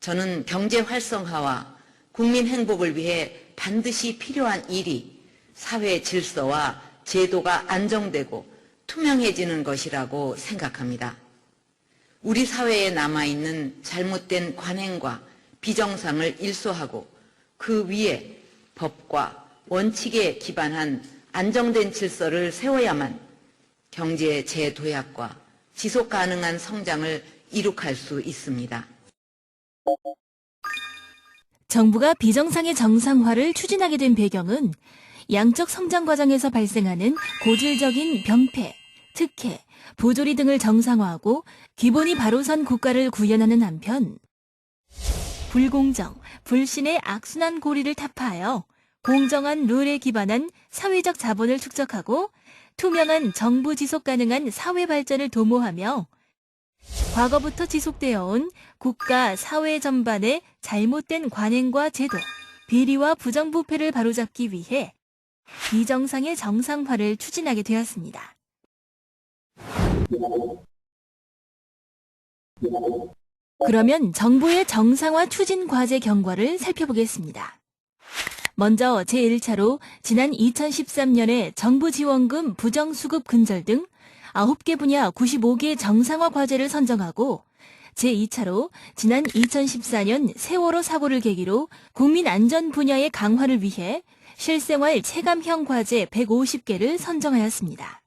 저는 경제 활성화와 국민 행복을 위해 반드시 필요한 일이 사회 질서와 제도가 안정되고 투명해지는 것이라고 생각합니다. 우리 사회에 남아있는 잘못된 관행과 비정상을 일소하고 그 위에 법과 원칙에 기반한 안정된 질서를 세워야만 경제 재도약과 지속 가능한 성장을 이룩할 수 있습니다. 정부가 비정상의 정상화를 추진하게 된 배경은 양적 성장 과정에서 발생하는 고질적인 병폐, 특혜, 부조리 등을 정상화하고 기본이 바로 선 국가를 구현하는 한편 불공정, 불신의 악순환 고리를 타파하여 공정한 룰에 기반한 사회적 자본을 축적하고 투명한 정부 지속 가능한 사회 발전을 도모하며 과거부터 지속되어 온 국가, 사회 전반의 잘못된 관행과 제도, 비리와 부정부패를 바로잡기 위해 비정상의 정상화를 추진하게 되었습니다. 그러면 정부의 정상화 추진 과제 경과를 살펴보겠습니다. 먼저 제1차로 지난 2013년에 정부 지원금 부정수급 근절 등 9개 분야 95개 정상화 과제를 선정하고 제2차로 지난 2014년 세월호 사고를 계기로 국민 안전 분야의 강화를 위해 실생활 체감형 과제 150개를 선정하였습니다.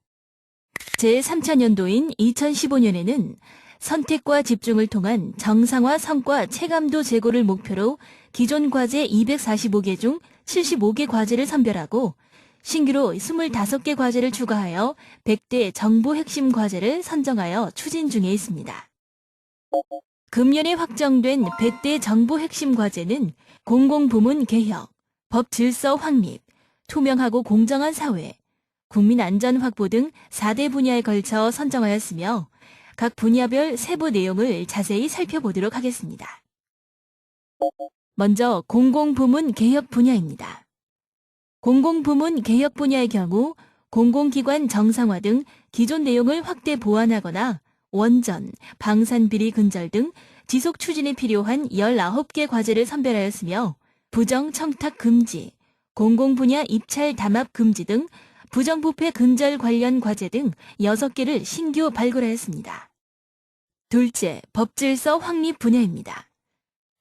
제3차년도인 2015년에는 선택과 집중을 통한 정상화 성과 체감도 제고를 목표로 기존 과제 245개 중 75개 과제를 선별하고 신규로 25개 과제를 추가하여 100대 정부 핵심 과제를 선정하여 추진 중에 있습니다. 금년에 확정된 100대 정부 핵심 과제는 공공부문 개혁, 법 질서 확립, 투명하고 공정한 사회, 국민 안전 확보 등 4대 분야에 걸쳐 선정하였으며 각 분야별 세부 내용을 자세히 살펴보도록 하겠습니다. 먼저 공공부문 개혁 분야입니다. 공공부문 개혁 분야의 경우 공공기관 정상화 등 기존 내용을 확대 보완하거나 원전, 방산비리 근절 등 지속 추진에 필요한 19개 과제를 선별하였으며 부정 청탁 금지, 공공분야 입찰 담합 금지 등 부정부패 근절 관련 과제 등 6개를 신규 발굴하였습니다. 둘째, 법질서 확립 분야입니다.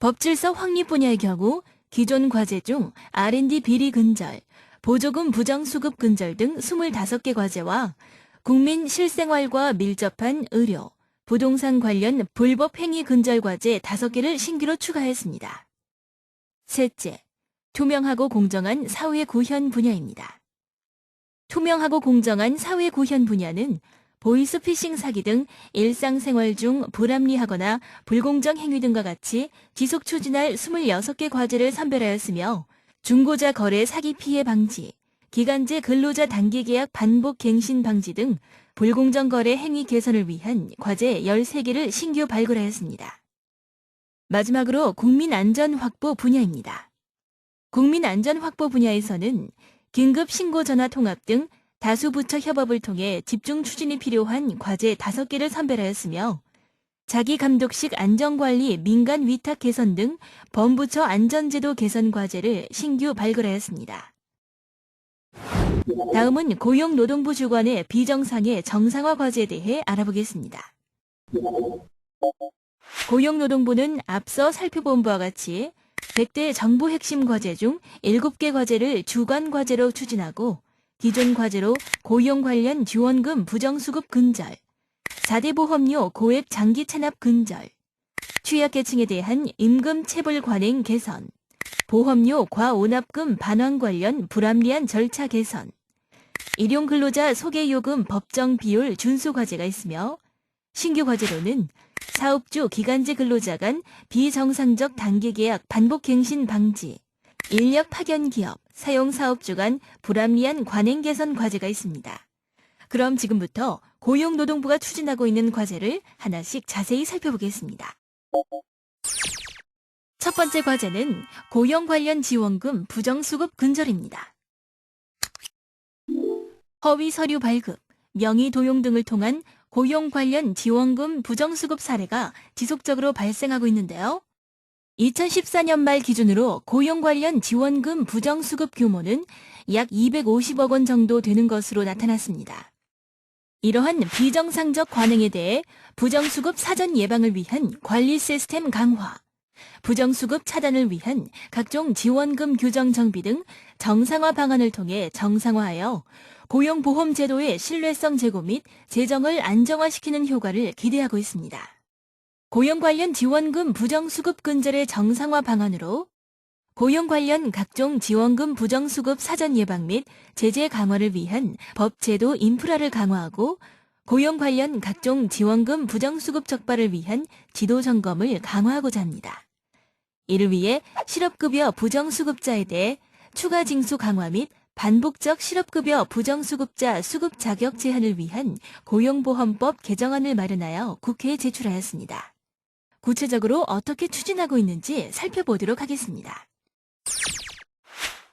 법질서 확립 분야의 경우 기존 과제 중 R&D 비리 근절, 보조금 부정수급 근절 등 25개 과제와 국민 실생활과 밀접한 의료, 부동산 관련 불법 행위 근절 과제 5개를 신규로 추가했습니다. 셋째, 투명하고 공정한 사회 구현 분야입니다. 투명하고 공정한 사회 구현 분야는 보이스피싱 사기 등 일상생활 중 불합리하거나 불공정 행위 등과 같이 지속 추진할 26개 과제를 선별하였으며 중고자 거래 사기 피해 방지, 기간제 근로자 단기 계약 반복 갱신 방지 등 불공정 거래 행위 개선을 위한 과제 13개를 신규 발굴하였습니다. 마지막으로 국민 안전 확보 분야입니다. 국민 안전 확보 분야에서는 긴급 신고 전화 통합 등 다수 부처 협업을 통해 집중 추진이 필요한 과제 5개를 선별하였으며 자기 감독식 안전관리 민간 위탁 개선 등 범부처 안전제도 개선 과제를 신규 발굴하였습니다. 다음은 고용노동부 주관의 비정상의 정상화 과제에 대해 알아보겠습니다. 고용노동부는 앞서 살펴본 바와 같이 100대 정부 핵심 과제 중 7개 과제를 주관 과제로 추진하고 기존 과제로 고용 관련 지원금 부정수급 근절, 4대 보험료 고액 장기 체납 근절, 취약계층에 대한 임금 체불 관행 개선, 보험료 과오납금 반환 관련 불합리한 절차 개선, 일용근로자 소개요금 법정 비율 준수 과제가 있으며 신규 과제로는 사업주 기간제 근로자 간 비정상적 단기계약 반복갱신 방지, 인력 파견 기업, 사용사업주 간 불합리한 관행 개선 과제가 있습니다. 그럼 지금부터 고용노동부가 추진하고 있는 과제를 하나씩 자세히 살펴보겠습니다. 첫 번째 과제는 고용 관련 지원금 부정수급 근절입니다. 허위 서류 발급, 명의 도용 등을 통한 고용 관련 지원금 부정수급 사례가 지속적으로 발생하고 있는데요. 2014년 말 기준으로 고용 관련 지원금 부정수급 규모는 약 250억 원 정도 되는 것으로 나타났습니다. 이러한 비정상적 관행에 대해 부정수급 사전 예방을 위한 관리 시스템 강화, 부정수급 차단을 위한 각종 지원금 규정 정비 등 정상화 방안을 통해 정상화하여 고용보험제도의 신뢰성 제고 및 재정을 안정화시키는 효과를 기대하고 있습니다. 고용 관련 지원금 부정수급 근절의 정상화 방안으로 고용 관련 각종 지원금 부정수급 사전 예방 및 제재 강화를 위한 법 제도 인프라를 강화하고 고용 관련 각종 지원금 부정수급 적발을 위한 지도 점검을 강화하고자 합니다. 이를 위해 실업급여 부정수급자에 대해 추가 징수 강화 및 반복적 실업급여 부정수급자 수급 자격 제한을 위한 고용보험법 개정안을 마련하여 국회에 제출하였습니다. 구체적으로 어떻게 추진하고 있는지 살펴보도록 하겠습니다.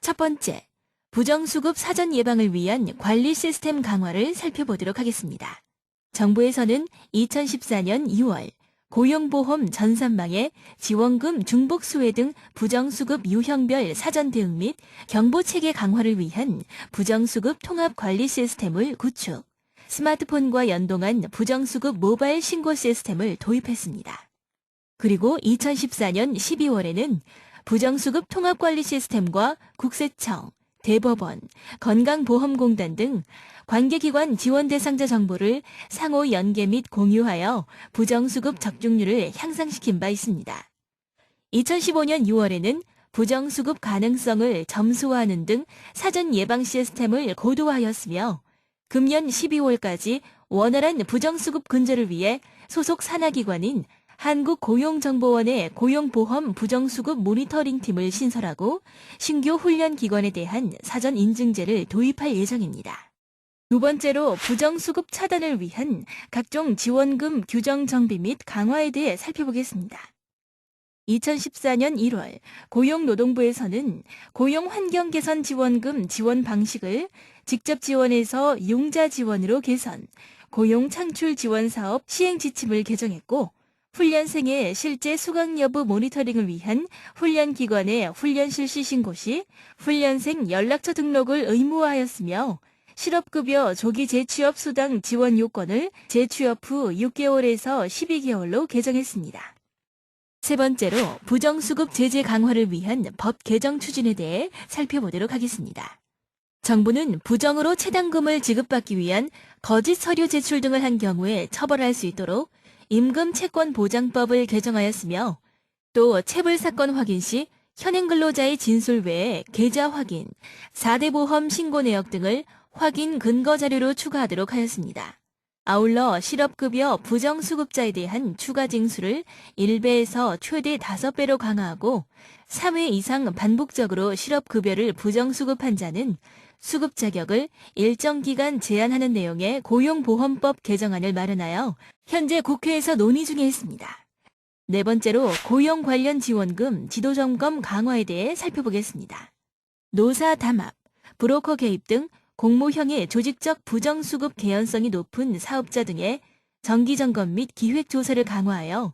첫 번째, 부정수급 사전 예방을 위한 관리 시스템 강화를 살펴보도록 하겠습니다. 정부에서는 2014년 2월 고용보험 전산망에 지원금 중복 수혜 등 부정수급 유형별 사전 대응 및 경보체계 강화를 위한 부정수급 통합 관리 시스템을 구축, 스마트폰과 연동한 부정수급 모바일 신고 시스템을 도입했습니다. 그리고 2014년 12월에는 부정수급 통합관리 시스템과 국세청, 대법원, 건강보험공단 등 관계기관 지원 대상자 정보를 상호 연계 및 공유하여 부정수급 적중률을 향상시킨 바 있습니다. 2015년 6월에는 부정수급 가능성을 점수화하는 등 사전 예방 시스템을 고도화하였으며 금년 12월까지 원활한 부정수급 근절을 위해 소속 산하기관인 한국고용정보원의 고용보험 부정수급 모니터링팀을 신설하고 신규 훈련기관에 대한 사전 인증제를 도입할 예정입니다. 두 번째로 부정수급 차단을 위한 각종 지원금 규정 정비 및 강화에 대해 살펴보겠습니다. 2014년 1월 고용노동부에서는 고용환경개선 지원금 지원 방식을 직접 지원에서 융자 지원으로 개선, 고용창출 지원 사업 시행 지침을 개정했고 훈련생의 실제 수강 여부 모니터링을 위한 훈련기관의 훈련 실시 신고 시 훈련생 연락처 등록을 의무화하였으며 실업급여 조기 재취업 수당 지원 요건을 재취업 후 6개월에서 12개월로 개정했습니다. 세 번째로 부정수급 제재 강화를 위한 법 개정 추진에 대해 살펴보도록 하겠습니다. 정부는 부정으로 채당금을 지급받기 위한 거짓 서류 제출 등을 한 경우에 처벌할 수 있도록 임금채권보장법을 개정하였으며 또 체불사건 확인 시 현행 근로자의 진술 외에 계좌 확인, 4대 보험 신고 내역 등을 확인 근거 자료로 추가하도록 하였습니다. 아울러 실업급여 부정수급자에 대한 추가 징수를 1배에서 최대 5배로 강화하고 3회 이상 반복적으로 실업급여를 부정수급한 자는 수급 자격을 일정 기간 제한하는 내용의 고용보험법 개정안을 마련하여 현재 국회에서 논의 중에 있습니다. 네 번째로 고용 관련 지원금 지도점검 강화에 대해 살펴보겠습니다. 노사 담합, 브로커 개입 등 공모형의 조직적 부정수급 개연성이 높은 사업자 등의 정기점검 및 기획조사를 강화하여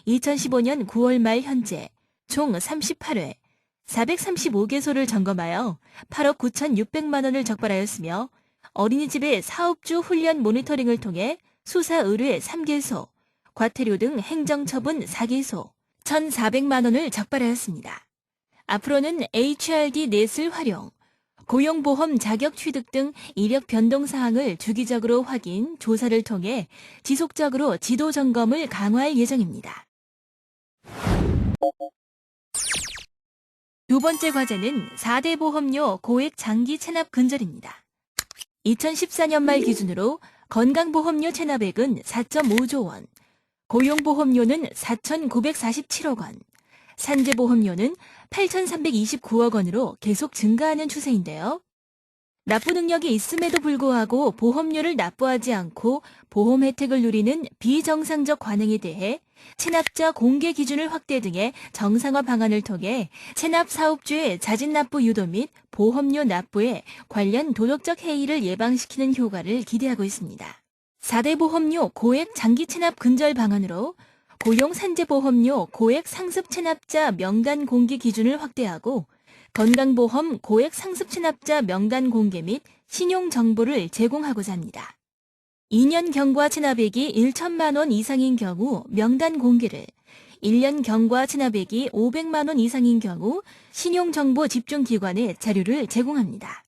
2015년 9월 말 현재 총 38회 435개소를 점검하여 8억 9,600만 원을 적발하였으며 어린이집의 사업주 훈련 모니터링을 통해 수사 의뢰 3개소, 과태료 등 행정처분 4개소, 1,400만 원을 적발하였습니다. 앞으로는 HRD 넷을 활용, 고용보험 자격 취득 등 이력 변동 사항을 주기적으로 확인, 조사를 통해 지속적으로 지도 점검을 강화할 예정입니다. 두 번째 과제는 4대 보험료 고액 장기 체납 근절입니다. 2014년 말 기준으로 건강보험료 체납액은 4.5조 원, 고용보험료는 4,947억 원, 산재보험료는 8,329억 원으로 계속 증가하는 추세인데요. 납부 능력이 있음에도 불구하고 보험료를 납부하지 않고 보험 혜택을 누리는 비정상적 관행에 대해 체납자 공개 기준을 확대 등의 정상화 방안을 통해 체납 사업주의 자진 납부 유도 및 보험료 납부에 관련 도덕적 해이를 예방시키는 효과를 기대하고 있습니다. 4대 보험료 고액 장기 체납 근절 방안으로 고용산재보험료 고액 상습 체납자 명단 공개 기준을 확대하고 건강보험 고액 상습 체납자 명단 공개 및 신용 정보를 제공하고자 합니다. 2년 경과 체납액이 1천만 원 이상인 경우 명단 공개를, 1년 경과 체납액이 500만 원 이상인 경우 신용정보 집중기관에 자료를 제공합니다.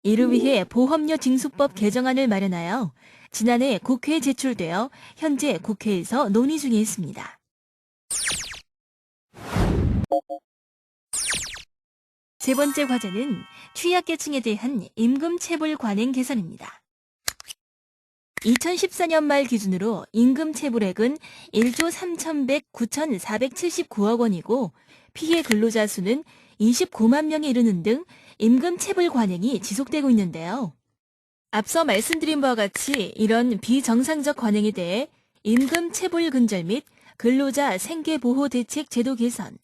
이를 위해 보험료 징수법 개정안을 마련하여 지난해 국회에 제출되어 현재 국회에서 논의 중에 있습니다. 세 번째 과제는 취약계층에 대한 임금체불 관행 개선입니다. 2014년 말 기준으로 임금체불액은 1조 3,100억 9,479억 원이고 피해 근로자 수는 29만 명에 이르는 등 임금체불 관행이 지속되고 있는데요. 앞서 말씀드린 바와 같이 이런 비정상적 관행에 대해 임금체불 근절 및 근로자 생계보호대책 제도 개선,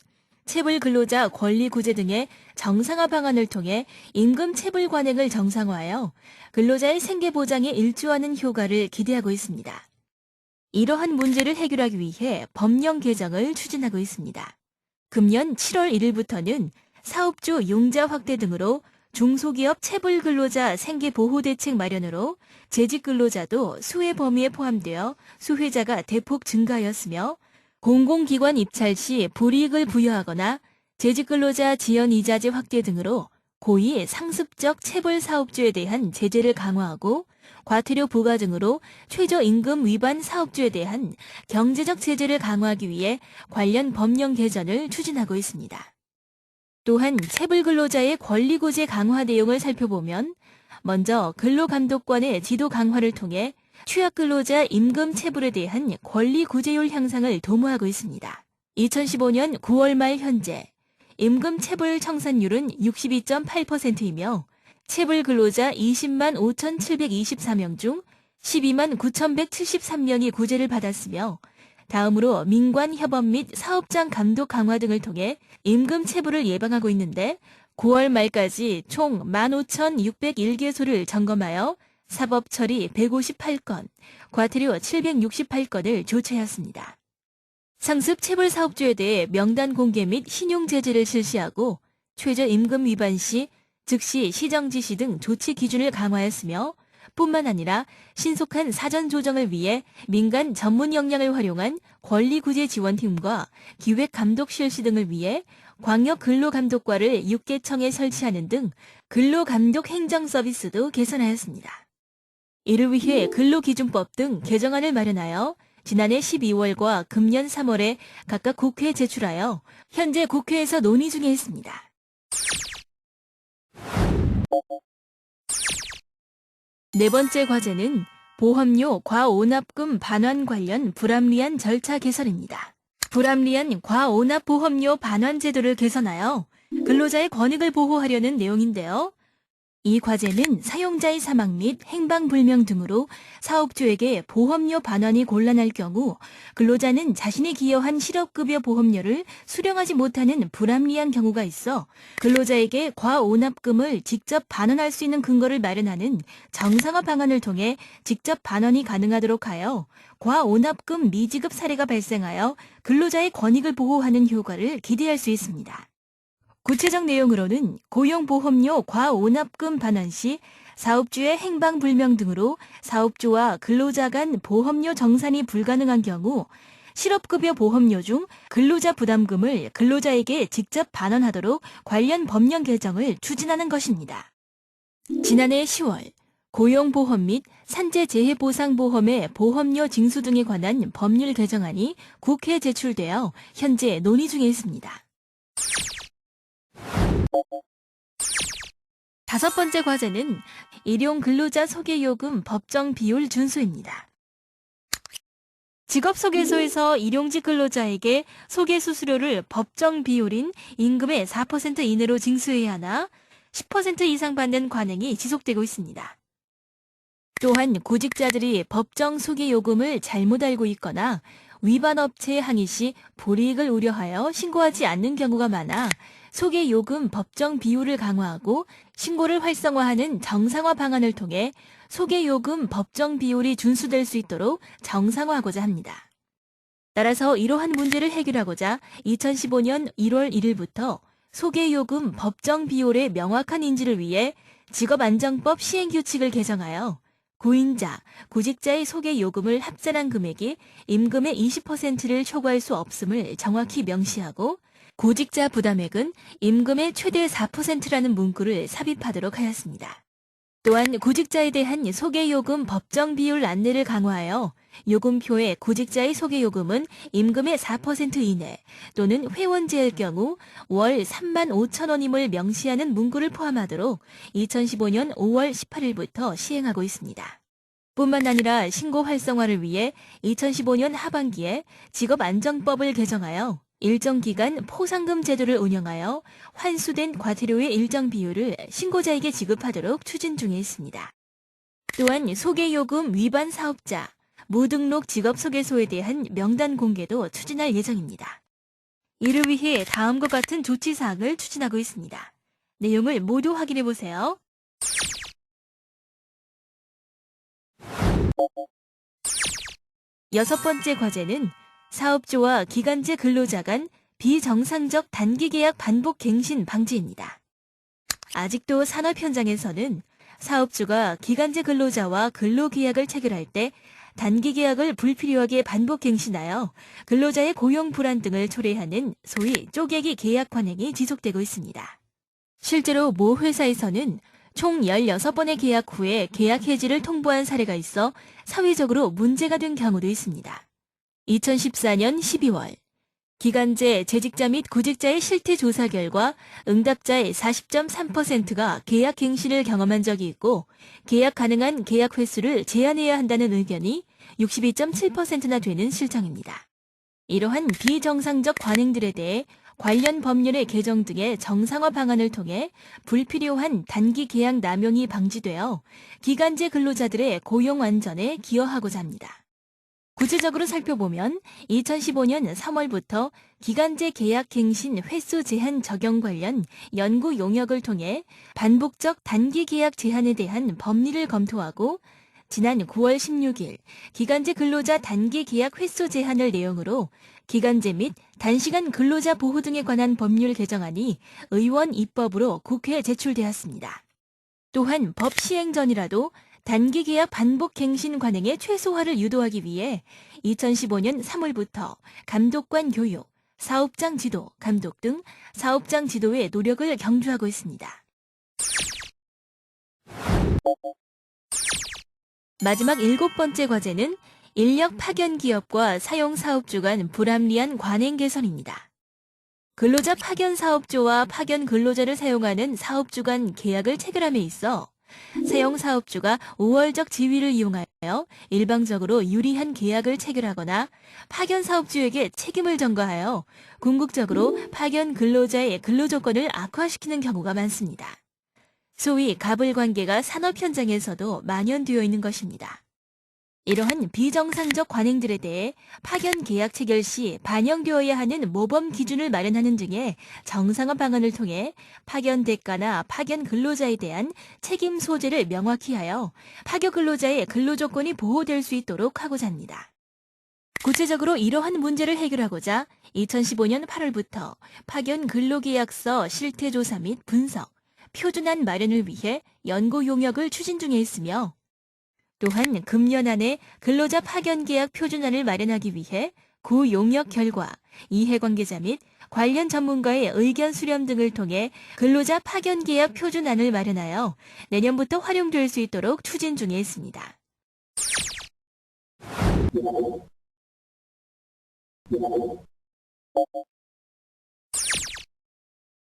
체불 근로자 권리 구제 등의 정상화 방안을 통해 임금 체불 관행을 정상화하여 근로자의 생계 보장에 일조하는 효과를 기대하고 있습니다. 이러한 문제를 해결하기 위해 법령 개정을 추진하고 있습니다. 금년 7월 1일부터는 사업주 용자 확대 등으로 중소기업 체불 근로자 생계 보호 대책 마련으로 재직 근로자도 수혜 범위에 포함되어 수혜자가 대폭 증가하였으며 공공기관 입찰 시 불이익을 부여하거나 재직근로자 지연이자제 확대 등으로 고의 상습적 체불 사업주에 대한 제재를 강화하고 과태료 부과 등으로 최저임금 위반 사업주에 대한 경제적 제재를 강화하기 위해 관련 법령 개정을 추진하고 있습니다. 또한 체불 근로자의 권리 구제 강화 내용을 살펴보면 먼저 근로감독관의 지도 강화를 통해 취약 근로자 임금 체불에 대한 권리 구제율 향상을 도모하고 있습니다. 2015년 9월 말 현재 임금 체불 청산율은 62.8%이며 체불 근로자 20만 5,724명 중 12만 9,173명이 구제를 받았으며 다음으로 민관협업 및 사업장 감독 강화 등을 통해 임금 체불을 예방하고 있는데 9월 말까지 총 15,601개소를 점검하여 사법 처리 158건, 과태료 768건을 조처하였습니다. 상습 체불 사업주에 대해 명단 공개 및 신용 제재를 실시하고 최저임금 위반 시 즉시 시정 지시 등 조치 기준을 강화했으며 뿐만 아니라 신속한 사전 조정을 위해 민간 전문 역량을 활용한 권리구제 지원팀과 기획감독 실시 등을 위해 광역근로감독과를 6개청에 설치하는 등 근로감독 행정 서비스도 개선하였습니다. 이를 위해 근로기준법 등 개정안을 마련하여 지난해 12월과 금년 3월에 각각 국회에 제출하여 현재 국회에서 논의 중에 있습니다. 네 번째 과제는 보험료 과오납금 반환 관련 불합리한 절차 개선입니다. 불합리한 과오납 보험료 반환 제도를 개선하여 근로자의 권익을 보호하려는 내용인데요. 이 과제는 사용자의 사망 및 행방불명 등으로 사업주에게 보험료 반환이 곤란할 경우 근로자는 자신이 기여한 실업급여 보험료를 수령하지 못하는 불합리한 경우가 있어 근로자에게 과오납금을 직접 반환할 수 있는 근거를 마련하는 정상화 방안을 통해 직접 반환이 가능하도록 하여 과오납금 미지급 사례가 발생하여 근로자의 권익을 보호하는 효과를 기대할 수 있습니다. 구체적 내용으로는 고용보험료 과오납금 반환 시 사업주의 행방불명 등으로 사업주와 근로자 간 보험료 정산이 불가능한 경우 실업급여 보험료 중 근로자 부담금을 근로자에게 직접 반환하도록 관련 법령 개정을 추진하는 것입니다. 지난해 10월 고용보험 및 산재재해보상보험의 보험료 징수 등에 관한 법률 개정안이 국회에 제출되어 현재 논의 중에 있습니다. 다섯 번째 과제는 일용 근로자 소개요금 법정 비율 준수입니다. 직업소개소에서 일용직 근로자에게 소개수수료를 법정 비율인 임금의 4% 이내로 징수해야 하나 10% 이상 받는 관행이 지속되고 있습니다. 또한 구직자들이 법정 소개요금을 잘못 알고 있거나 위반 업체에 항의 시 불이익을 우려하여 신고하지 않는 경우가 많아 소개요금 법정 비율을 강화하고 신고를 활성화하는 정상화 방안을 통해 소개요금 법정 비율이 준수될 수 있도록 정상화하고자 합니다. 따라서 이러한 문제를 해결하고자 2015년 1월 1일부터 소개요금 법정 비율의 명확한 인지를 위해 직업안정법 시행규칙을 개정하여 구인자, 구직자의 소개요금을 합산한 금액이 임금의 20%를 초과할 수 없음을 정확히 명시하고 구직자 부담액은 임금의 최대 4%라는 문구를 삽입하도록 하였습니다. 또한 구직자에 대한 소개요금 법정 비율 안내를 강화하여 요금표에 구직자의 소개요금은 임금의 4% 이내 또는 회원제일 경우 월 35,000원임을 명시하는 문구를 포함하도록 2015년 5월 18일부터 시행하고 있습니다. 뿐만 아니라 신고 활성화를 위해 2015년 하반기에 직업안정법을 개정하여 일정 기간 포상금 제도를 운영하여 환수된 과태료의 일정 비율을 신고자에게 지급하도록 추진 중에 있습니다. 또한 소개요금 위반 사업자, 무등록 직업소개소에 대한 명단 공개도 추진할 예정입니다. 이를 위해 다음과 같은 조치사항을 추진하고 있습니다. 내용을 모두 확인해 보세요. 여섯 번째 과제는 사업주와 기간제 근로자 간 비정상적 단기계약 반복 갱신 방지입니다. 아직도 산업 현장에서는 사업주가 기간제 근로자와 근로계약을 체결할 때 단기계약을 불필요하게 반복 갱신하여 근로자의 고용 불안 등을 초래하는 소위 쪼개기 계약 관행이 지속되고 있습니다. 실제로 모 회사에서는 총 16번의 계약 후에 계약 해지를 통보한 사례가 있어 사회적으로 문제가 된 경우도 있습니다. 2014년 12월 기간제 재직자 및 구직자의 실태 조사 결과 응답자의 40.3%가 계약 갱신을 경험한 적이 있고 계약 가능한 계약 횟수를 제한해야 한다는 의견이 62.7%나 되는 실정입니다. 이러한 비정상적 관행들에 대해 관련 법률의 개정 등의 정상화 방안을 통해 불필요한 단기 계약 남용이 방지되어 기간제 근로자들의 고용 안전에 기여하고자 합니다. 구체적으로 살펴보면 2015년 3월부터 기간제 계약 갱신 횟수 제한 적용 관련 연구 용역을 통해 반복적 단기 계약 제한에 대한 법리를 검토하고 지난 9월 16일 기간제 근로자 단기 계약 횟수 제한을 내용으로 기간제 및 단시간 근로자 보호 등에 관한 법률 개정안이 의원 입법으로 국회에 제출되었습니다. 또한 법 시행 전이라도 단기 계약 반복 갱신 관행의 최소화를 유도하기 위해 2015년 3월부터 감독관 교육, 사업장 지도, 감독 등 사업장 지도의 노력을 경주하고 있습니다. 마지막 7번째 과제는 인력 파견 기업과 사용 사업주 간 불합리한 관행 개선입니다. 근로자 파견 사업주와 파견 근로자를 사용하는 사업주 간 계약을 체결함에 있어 사용 사업주가 우월적 지위를 이용하여 일방적으로 유리한 계약을 체결하거나 파견 사업주에게 책임을 전가하여 궁극적으로 파견 근로자의 근로조건을 악화시키는 경우가 많습니다. 소위 갑을관계가 산업 현장에서도 만연되어 있는 것입니다. 이러한 비정상적 관행들에 대해 파견 계약 체결 시 반영되어야 하는 모범 기준을 마련하는 등의 정상화 방안을 통해 파견 대가나 파견 근로자에 대한 책임 소재를 명확히 하여 파견 근로자의 근로조건이 보호될 수 있도록 하고자 합니다. 구체적으로 이러한 문제를 해결하고자 2015년 8월부터 파견 근로계약서 실태조사 및 분석, 표준안 마련을 위해 연구 용역을 추진 중에 있으며 또한 금년 안에 근로자 파견 계약 표준안을 마련하기 위해 구 용역 결과, 이해관계자 및 관련 전문가의 의견 수렴 등을 통해 근로자 파견 계약 표준안을 마련하여 내년부터 활용될 수 있도록 추진 중에 있습니다.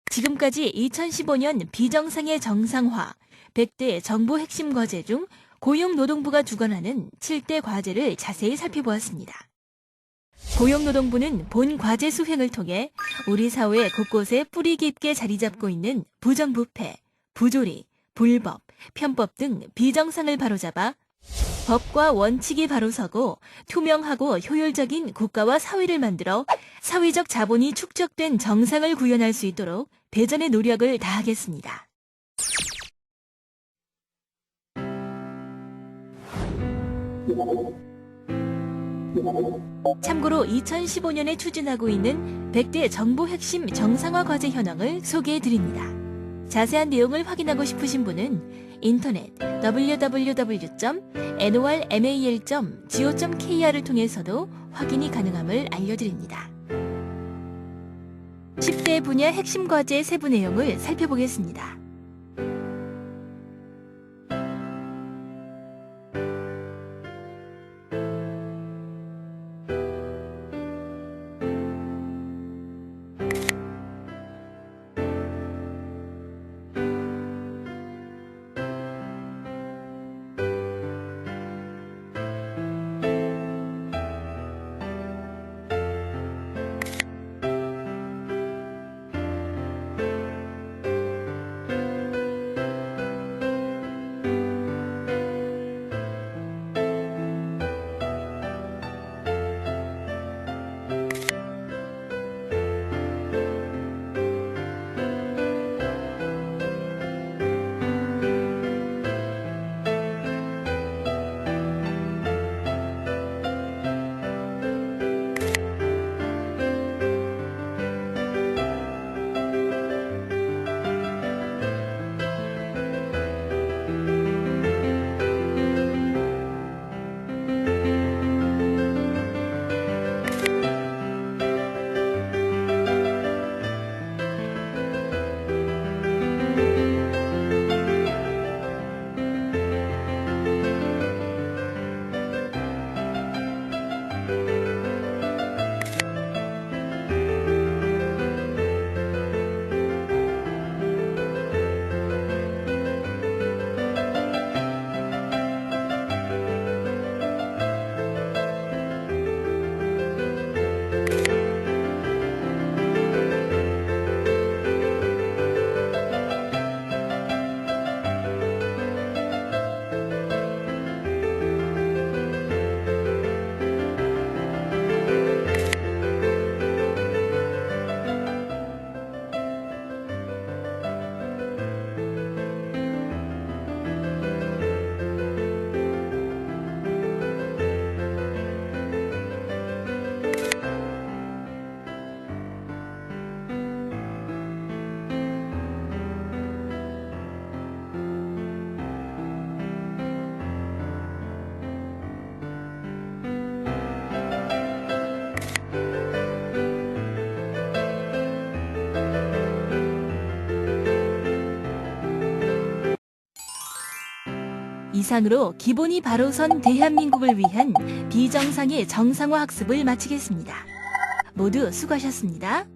지금까지 2015년 비정상의 정상화 100대 정부 핵심 과제 중 고용노동부가 주관하는 7대 과제를 자세히 살펴보았습니다. 고용노동부는 본 과제 수행을 통해 우리 사회 곳곳에 뿌리 깊게 자리 잡고 있는 부정부패, 부조리, 불법, 편법 등 비정상을 바로잡아 법과 원칙이 바로서고 투명하고 효율적인 국가와 사회를 만들어 사회적 자본이 축적된 정상을 구현할 수 있도록 대전의 노력을 다하겠습니다. 참고로 2015년에 추진하고 있는 100대 정보 핵심 정상화 과제 현황을 소개해드립니다. 자세한 내용을 확인하고 싶으신 분은 인터넷 www.normal.go.kr을 통해서도 확인이 가능함을 알려드립니다. 10대 분야 핵심 과제의 세부 내용을 살펴보겠습니다. 이상으로 기본이 바로 선 대한민국을 위한 비정상의 정상화 학습을 마치겠습니다. 모두 수고하셨습니다.